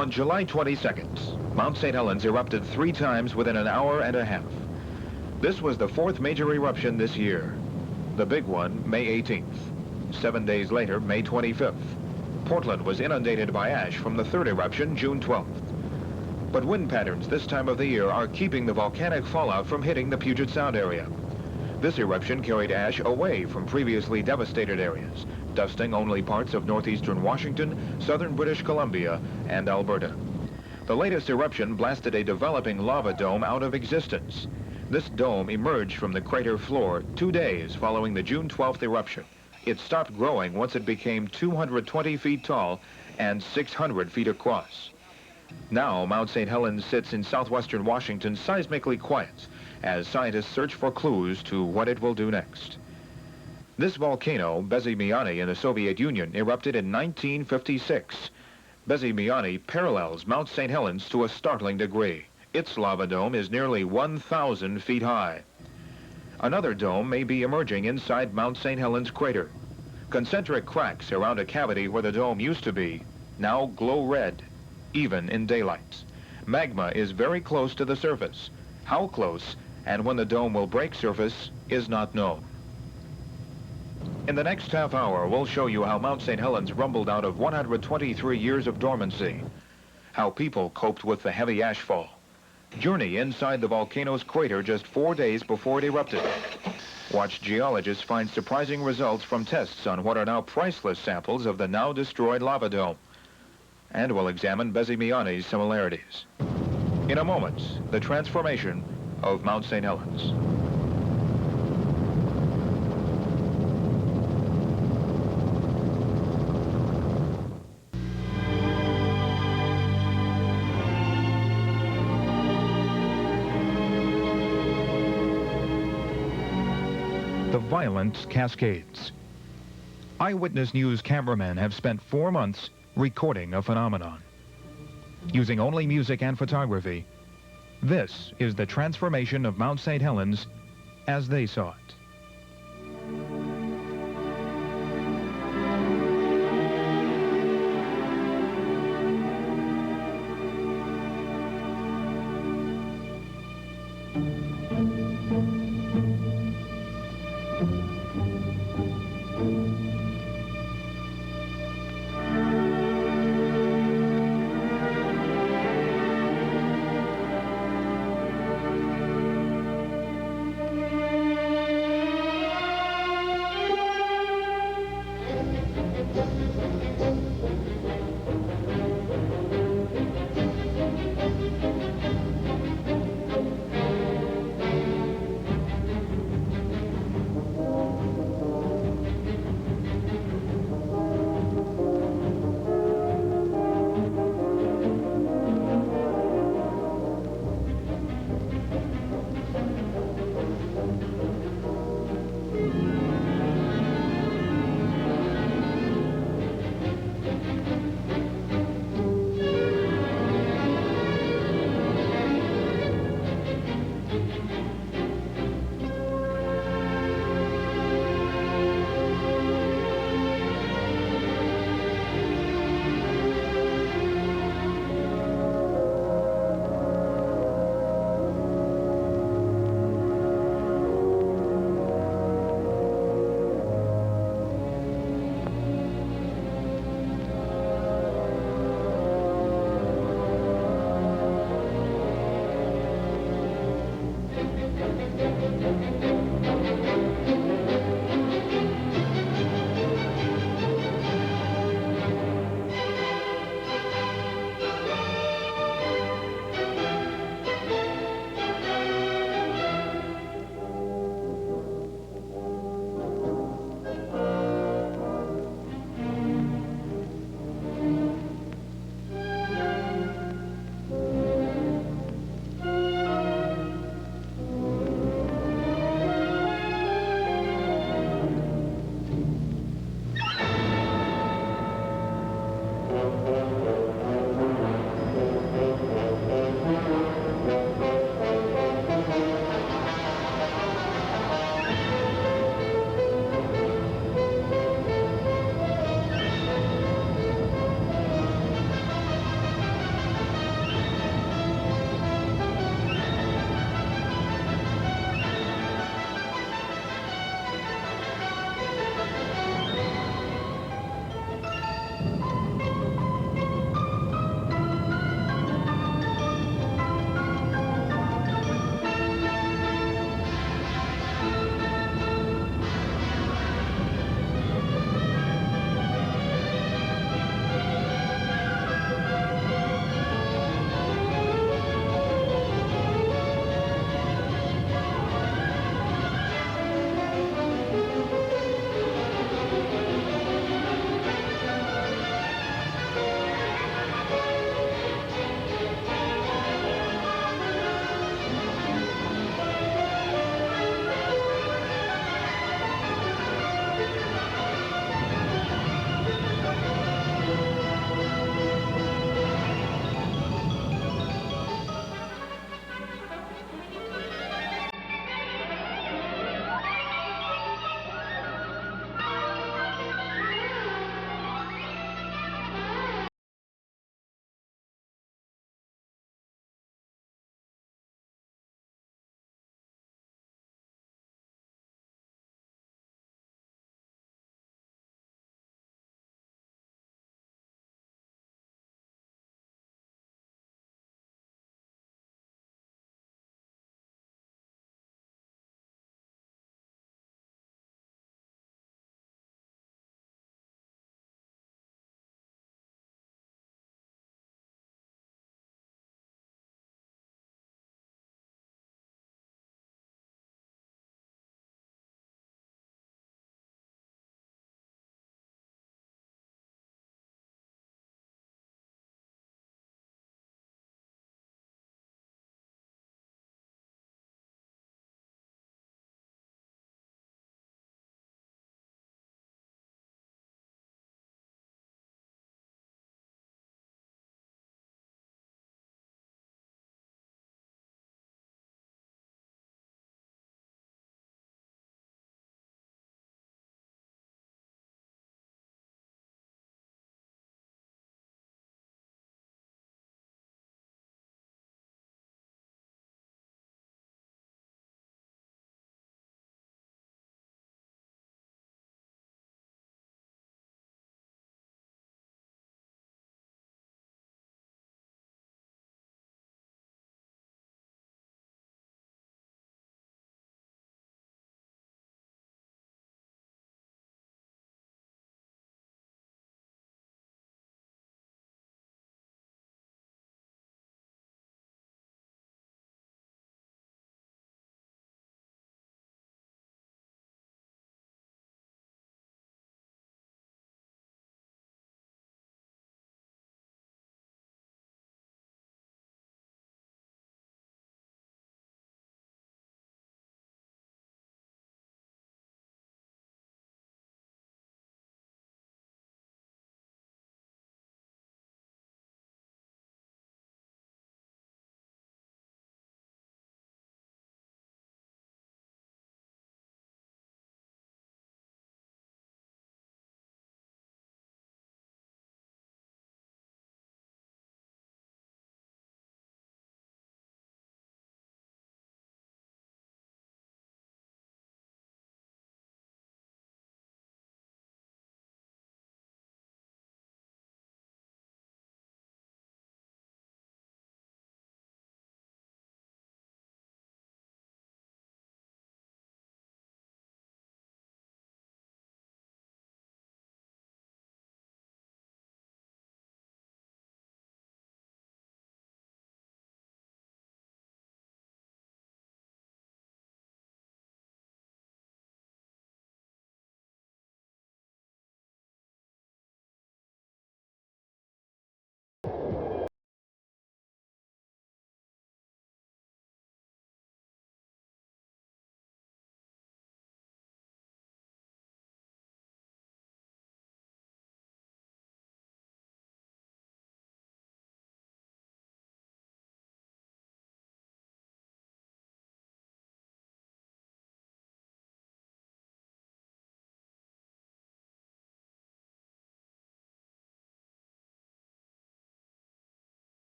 On July 22nd, Mount St. Helens erupted 3 times within an hour and a half. This was the 4th major eruption this year. The big one, May 18th. 7 days later, May 25th. Portland was inundated by ash from the 3rd eruption, June 12th. But wind patterns this time of the year are keeping the volcanic fallout from hitting the Puget Sound area. This eruption carried ash away from previously devastated areas, dusting only parts of northeastern Washington, southern British Columbia, and Alberta. The latest eruption blasted a developing lava dome out of existence. This dome emerged from the crater floor 2 days following the June 12th eruption. It stopped growing once it became 220 feet tall and 600 feet across. Now, Mount St. Helens sits in southwestern Washington seismically quiet as scientists search for clues to what it will do next. This volcano, Bezimiany in the Soviet Union, erupted in 1956. Bezimiany parallels Mount St. Helens to a startling degree. Its lava dome is nearly 1,000 feet high. Another dome may be emerging inside Mount St. Helens crater. Concentric cracks around a cavity where the dome used to be now glow red, even in daylight. Magma is very close to the surface. How close and when the dome will break surface is not known. In the next half hour, we'll show you how Mount St. Helens rumbled out of 123 years of dormancy, how people coped with the heavy ashfall, journey inside the volcano's crater just 4 days before it erupted. Watch geologists find surprising results from tests on what are now priceless samples of the now destroyed lava dome. And we'll examine Bezimiany's similarities. In a moment, the transformation of Mount St. Helens. The violent cascades. Eyewitness News cameramen have spent 4 months recording a phenomenon. Using only music and photography, this is the transformation of Mount St. Helens as they saw it.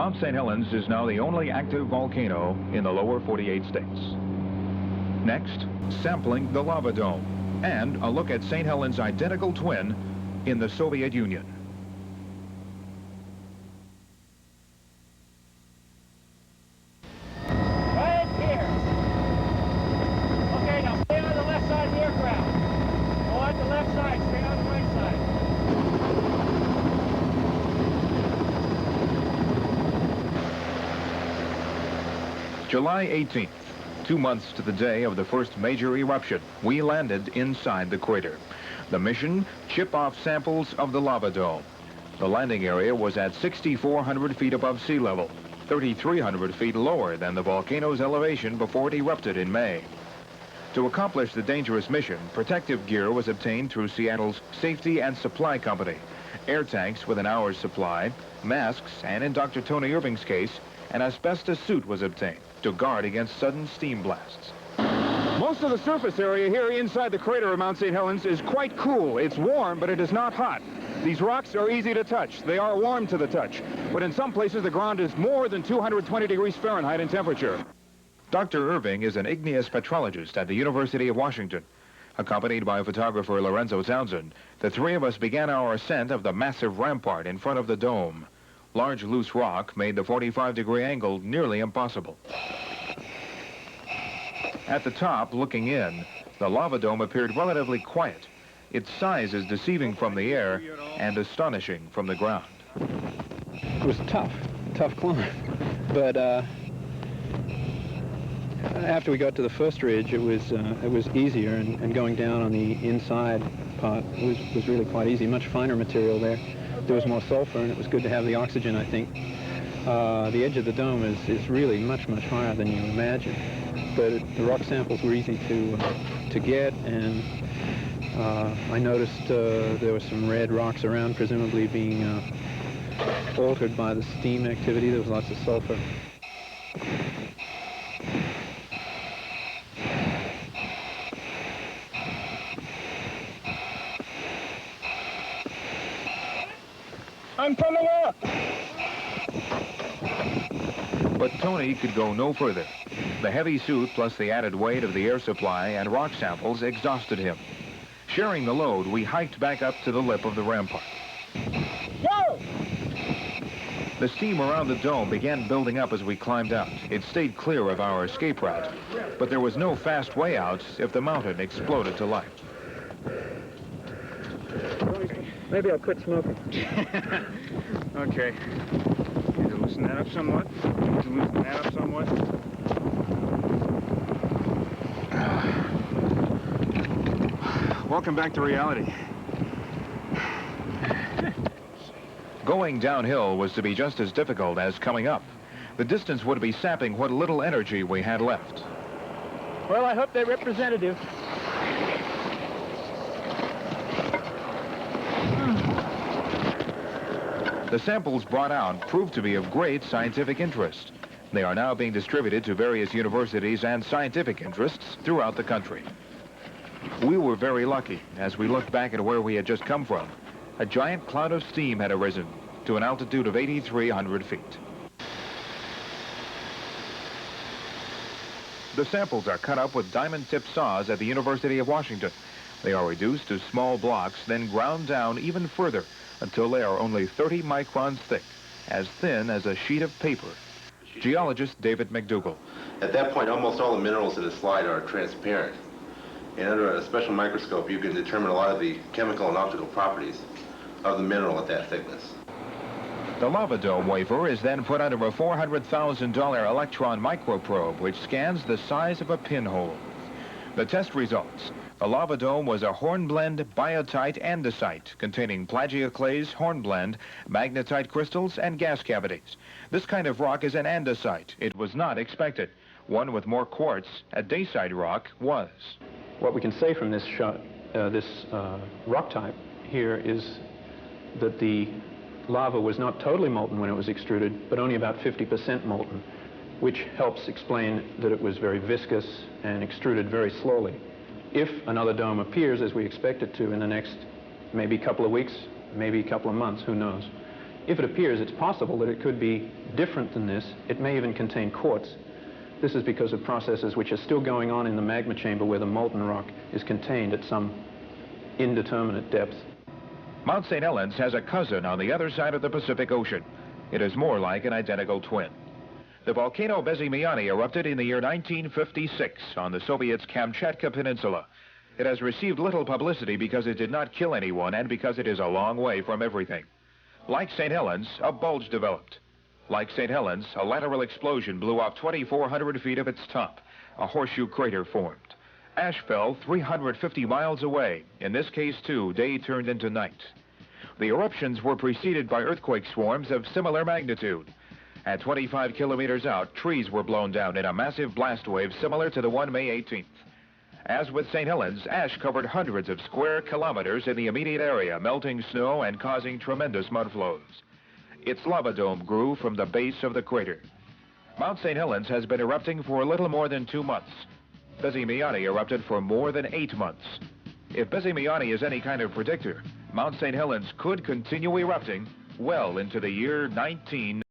Mount St. Helens is now the only active volcano in the lower 48 states. Next, sampling the lava dome, and a look at St. Helens' identical twin in the Soviet Union. Right here. Okay, now stay on the left side of the aircraft. Go on the left side, stay on the right side. July 18th, 2 months to the day of the first major eruption, we landed inside the crater. The mission, chip off samples of the lava dome. The landing area was at 6,400 feet above sea level, 3,300 feet lower than the volcano's elevation before it erupted in May. To accomplish the dangerous mission, protective gear was obtained through Seattle's Safety and Supply Company. Air tanks with an hour's supply, masks, and in Dr. Tony Irving's case, an asbestos suit was obtained to guard against sudden steam blasts. Most of the surface area here inside the crater of Mount St. Helens is quite cool. It's warm, but it is not hot. These rocks are easy to touch. They are warm to the touch. But in some places, the ground is more than 220 degrees Fahrenheit in temperature. Dr. Irving is an igneous petrologist at the University of Washington. Accompanied by photographer Lorenzo Townsend, the three of us began our ascent of the massive rampart in front of the dome. Large loose rock made the 45-degree angle nearly impossible. At the top, looking in, the lava dome appeared relatively quiet. Its size is deceiving from the air and astonishing from the ground. It was tough climb. But after we got to the first ridge, it was easier, and going down on the inside part was really quite easy. Much finer material there. There was more sulfur, and it was good to have the oxygen, I think. The edge of the dome is really much higher than you imagine. But the rock samples were easy to get, and I noticed there were some red rocks around, presumably being altered by the steam activity. There was lots of sulfur. I'm coming up! But Tony could go no further. The heavy suit plus the added weight of the air supply and rock samples exhausted him. Sharing the load, we hiked back up to the lip of the rampart. Go! The steam around the dome began building up as we climbed out. It stayed clear of our escape route, but there was no fast way out if the mountain exploded to life. Maybe I'll quit smoking. Okay. Need to loosen that up somewhat. Welcome back to reality. Going downhill was to be just as difficult as coming up. The distance would be sapping what little energy we had left. Well, I hope they're representative. The samples brought out proved to be of great scientific interest. They are now being distributed to various universities and scientific interests throughout the country. We were very lucky as we looked back at where we had just come from. A giant cloud of steam had arisen to an altitude of 8,300 feet. The samples are cut up with diamond-tipped saws at the University of Washington. They are reduced to small blocks, then ground down even further until they are only 30 microns thick, as thin as a sheet of paper. Geologist David McDougall. At that point, almost all the minerals in the slide are transparent. And under a special microscope, you can determine a lot of the chemical and optical properties of the mineral at that thickness. The lava dome wafer is then put under a $400,000 electron microprobe, which scans the size of a pinhole. The test results. The lava dome was a hornblende biotite andesite containing plagioclase, hornblende, magnetite crystals, and gas cavities. This kind of rock is an andesite. It was not expected. One with more quartz, a dacite rock, was. What we can say from this shot, this rock type here, is that the lava was not totally molten when it was extruded, but only about 50% molten, which helps explain that it was very viscous and extruded very slowly. If another dome appears, as we expect it to in the next maybe couple of weeks, maybe a couple of months, who knows, If it appears, it's possible that it could be different than this. It may even contain quartz. This is because of processes which are still going on in the magma chamber where the molten rock is contained at some indeterminate depth. Mount St. Helens has a cousin on the other side of the Pacific Ocean. It is more like an identical twin. The volcano Bezimiany erupted in the year 1956 on the Soviets' Kamchatka Peninsula. It has received little publicity because it did not kill anyone and because it is a long way from everything. Like St. Helens, a bulge developed. Like St. Helens, a lateral explosion blew off 2,400 feet of its top. A horseshoe crater formed. Ash fell 350 miles away. In this case, too, day turned into night. The eruptions were preceded by earthquake swarms of similar magnitude. At 25 kilometers out, trees were blown down in a massive blast wave similar to the one May 18th. As with St. Helens, ash covered hundreds of square kilometers in the immediate area, melting snow and causing tremendous mud flows. Its lava dome grew from the base of the crater. Mount St. Helens has been erupting for a little more than 2 months. Bezimiany erupted for more than 8 months. If Bezimiany is any kind of predictor, Mount St. Helens could continue erupting well into the year 19